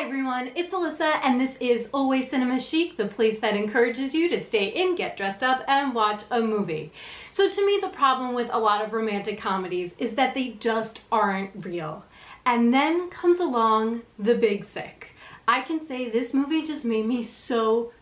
Hi everyone, it's Alyssa and this is Always Cinema Chic, the place that encourages you to stay in, get dressed up, and watch a movie. So to me, the problem with a lot of romantic comedies is that they just aren't real. And then comes along The Big Sick. I can say this movie just made me so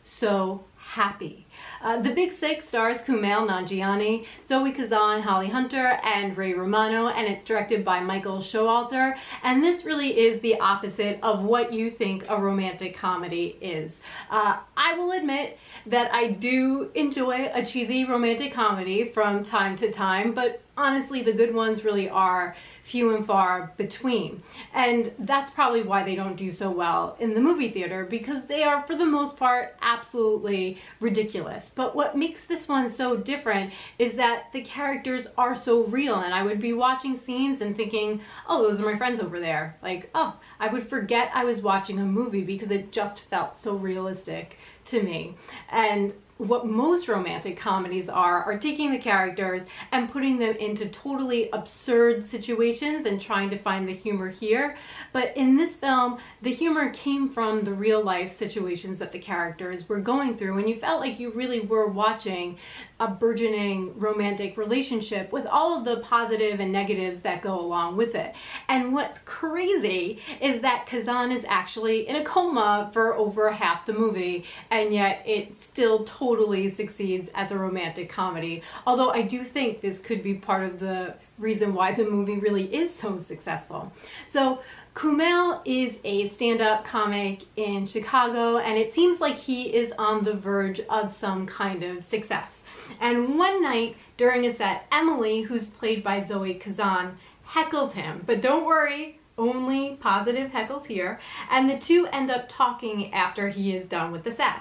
happy. The Big Sick stars Kumail Nanjiani, Zoe Kazan, Holly Hunter, and Ray Romano, and it's directed by Michael Showalter. And this really is the opposite of what you think a romantic comedy is. I will admit that I do enjoy a cheesy romantic comedy from time to time, but honestly, the good ones really are few and far between. And that's probably why they don't do so well in the movie theater, because they are, for the most part, absolutely ridiculous. But what makes this one so different is that the characters are so real, and I would be watching scenes and thinking, oh, those are my friends over there. Like, oh, I would forget I was watching a movie because it just felt so realistic to me. And what most romantic comedies are taking the characters and putting them into totally absurd situations and trying to find the humor here. But in this film, the humor came from the real life situations that the characters were going through, and you felt like you really were watching a burgeoning romantic relationship with all of the positive and negatives that go along with it. And what's crazy is that Kazan is actually in a coma for over half the movie, and yet it still totally succeeds as a romantic comedy. Although I do think this could be part of the reason why the movie really is so successful. So Kumail is a stand-up comic in Chicago, and it seems like he is on the verge of some kind of success. And one night during a set, Emily, who's played by Zoe Kazan, heckles him. But don't worry, only positive heckles here. And the two end up talking after he is done with the set.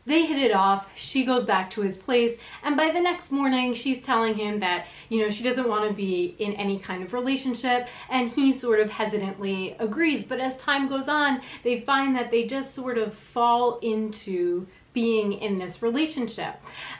They hit it off, she goes back to his place, and by the next morning she's telling him that, she doesn't want to be in any kind of relationship, and he sort of hesitantly agrees. But as time goes on, they find that they just sort of fall into being in this relationship.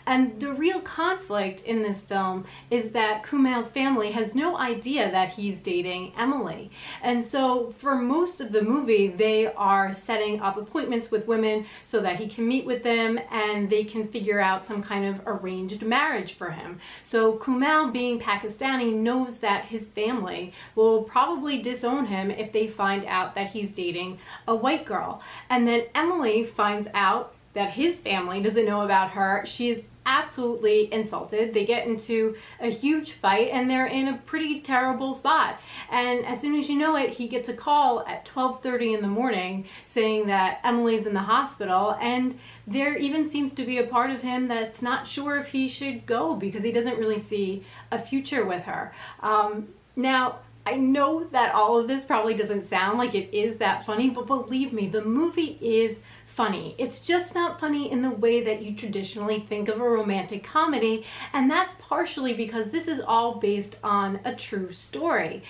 And the real conflict in this film is that Kumail's family has no idea that he's dating Emily. And so for most of the movie, they are setting up appointments with women so that he can meet with them and they can figure out some kind of arranged marriage for him. So Kumail, being Pakistani, knows that his family will probably disown him if they find out that he's dating a white girl. And then Emily finds out that his family doesn't know about her. She's absolutely insulted. They get into a huge fight and they're in a pretty terrible spot. And as soon as you know it, he gets a call at 12:30 in the morning saying that Emily's in the hospital, and there even seems to be a part of him that's not sure if he should go because he doesn't really see a future with her. Now, I know that all of this probably doesn't sound like it is that funny, but believe me, the movie is funny. It's just not funny in the way that you traditionally think of a romantic comedy, and that's partially because this is all based on a true story.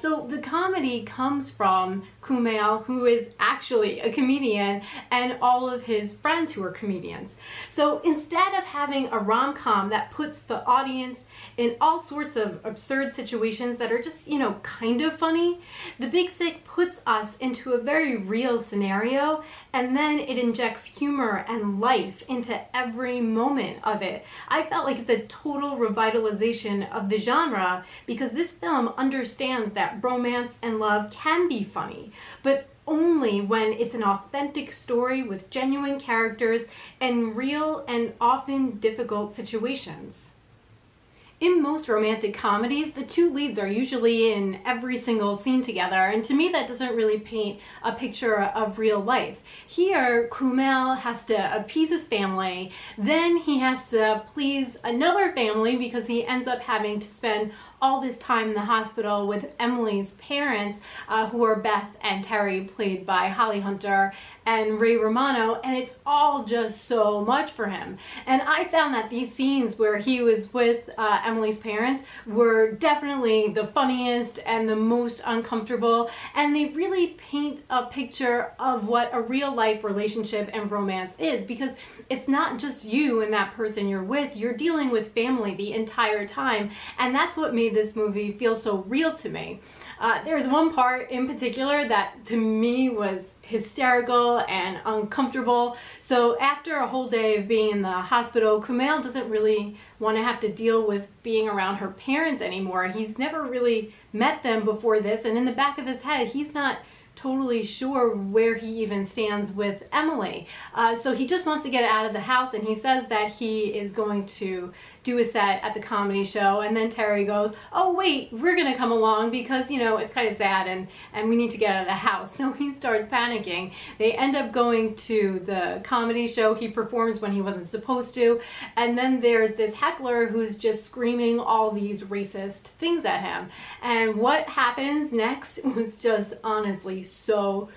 So the comedy comes from Kumail, who is actually a comedian, and all of his friends who are comedians. So instead of having a rom-com that puts the audience in all sorts of absurd situations that are just, kind of funny, The Big Sick puts us into a very real scenario, and then it injects humor and life into every moment of it. I felt like it's a total revitalization of the genre because this film understands that romance and love can be funny, but only when it's an authentic story with genuine characters and real and often difficult situations. In most romantic comedies, the two leads are usually in every single scene together, and to me that doesn't really paint a picture of real life. Here, Kumail has to appease his family, then he has to please another family because he ends up having to spend all this time in the hospital with Emily's parents, who are Beth and Terry, played by Holly Hunter and Ray Romano, and it's all just so much for him. And I found that these scenes where he was with Emily's parents were definitely the funniest and the most uncomfortable, and they really paint a picture of what a real life relationship and romance is, because it's not just you and that person you're with, you're dealing with family the entire time, and that's what made made this movie feel so real to me. There's one part in particular that to me was hysterical and uncomfortable. So after a whole day of being in the hospital, Kumail doesn't really want to have to deal with being around her parents anymore. He's never really met them before this, and in the back of his head, he's not totally sure where he even stands with Emily. So he just wants to get out of the house, and he says that he is going to do a set at the comedy show, and then Terry goes, oh wait, we're gonna come along because, you know, it's kind of sad and we need to get out of the house. So he starts panicking. They end up going to the comedy show. He performs when he wasn't supposed to, and then there's this heckler who's just screaming all these racist things at him. And what happens next was just honestly so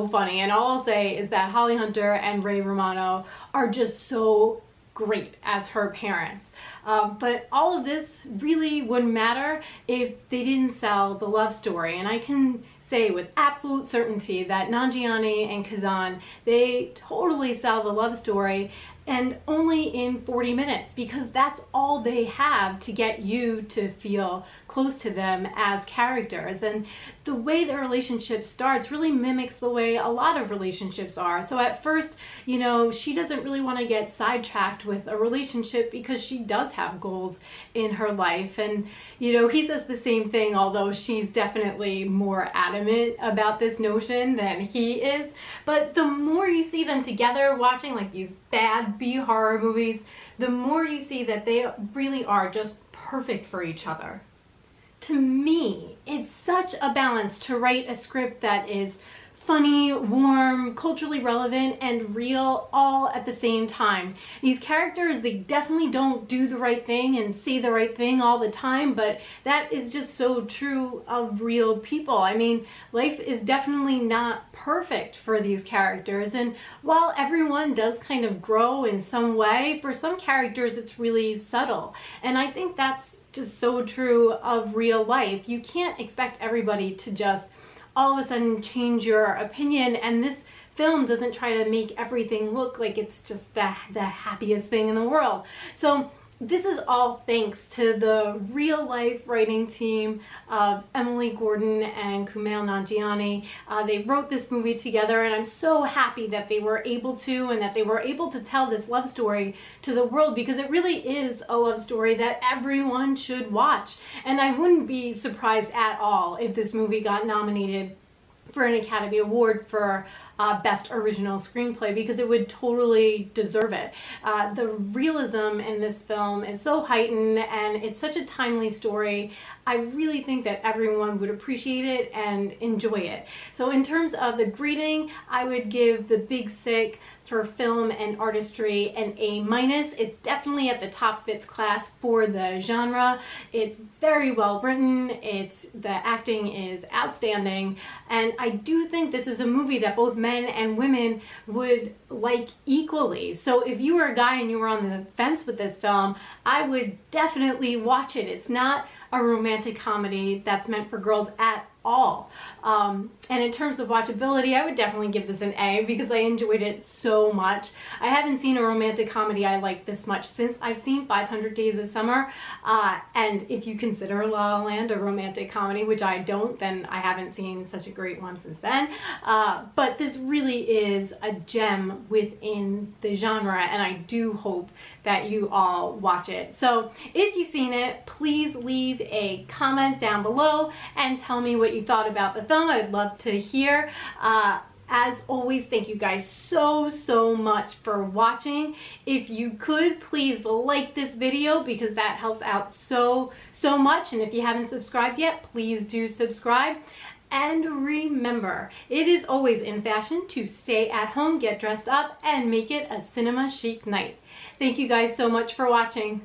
funny. And all I'll say is that Holly Hunter and Ray Romano are just so great as her parents. But all of this really wouldn't matter if they didn't sell the love story. And I can say with absolute certainty that Nanjiani and Kazan, they totally sell the love story, and only in 40 minutes, because that's all they have to get you to feel close to them as characters. And the way their relationship starts really mimics the way a lot of relationships are. So at first, you know, she doesn't really want to get sidetracked with a relationship because she does have goals in her life. And, you know, he says the same thing, although she's definitely more adamant about this notion than he is. But the more you see them together watching like these bad B-horror movies, the more you see that they really are just perfect for each other. To me, it's such a balance to write a script that is funny, warm, culturally relevant, and real all at the same time. These characters, they definitely don't do the right thing and say the right thing all the time, but that is just so true of real people. I mean, life is definitely not perfect for these characters, and while everyone does kind of grow in some way, for some characters it's really subtle. And I think that's just so true of real life. You can't expect everybody to just all of a sudden change your opinion, and this film doesn't try to make everything look like it's just the happiest thing in the world. So this is all thanks to the real life writing team of Emily Gordon and Kumail Nanjiani. They wrote this movie together, and I'm so happy that they were able to, and that they were able to tell this love story to the world, because it really is a love story that everyone should watch. And I wouldn't be surprised at all if this movie got nominated for an Academy Award for Best Original Screenplay, because it would totally deserve it. The realism in this film is so heightened, and it's such a timely story. I really think that everyone would appreciate it and enjoy it. So in terms of the grading, I would give The Big Sick for film and artistry an A-. It's definitely at the top of its class for the genre. It's very well written, the acting is outstanding, and I do think this is a movie that both men and women would like equally. So if you were a guy and you were on the fence with this film, I would definitely watch it. It's not a romantic comedy that's meant for girls at all. And in terms of watchability, I would definitely give this an A, because I enjoyed it so much. I haven't seen a romantic comedy I like this much since I've seen 500 Days of Summer. And if you consider La La Land a romantic comedy, which I don't, then I haven't seen such a great one since then. But this really is a gem within the genre, and I do hope that you all watch it. So if you've seen it, please leave a comment down below and tell me what you thought about the film. I would love to hear. As always, thank you guys so much for watching. If you could, please like this video, because that helps out so much. And if you haven't subscribed yet, please do subscribe. And remember, it is always in fashion to stay at home, get dressed up, and make it a cinema chic night. Thank you guys so much for watching.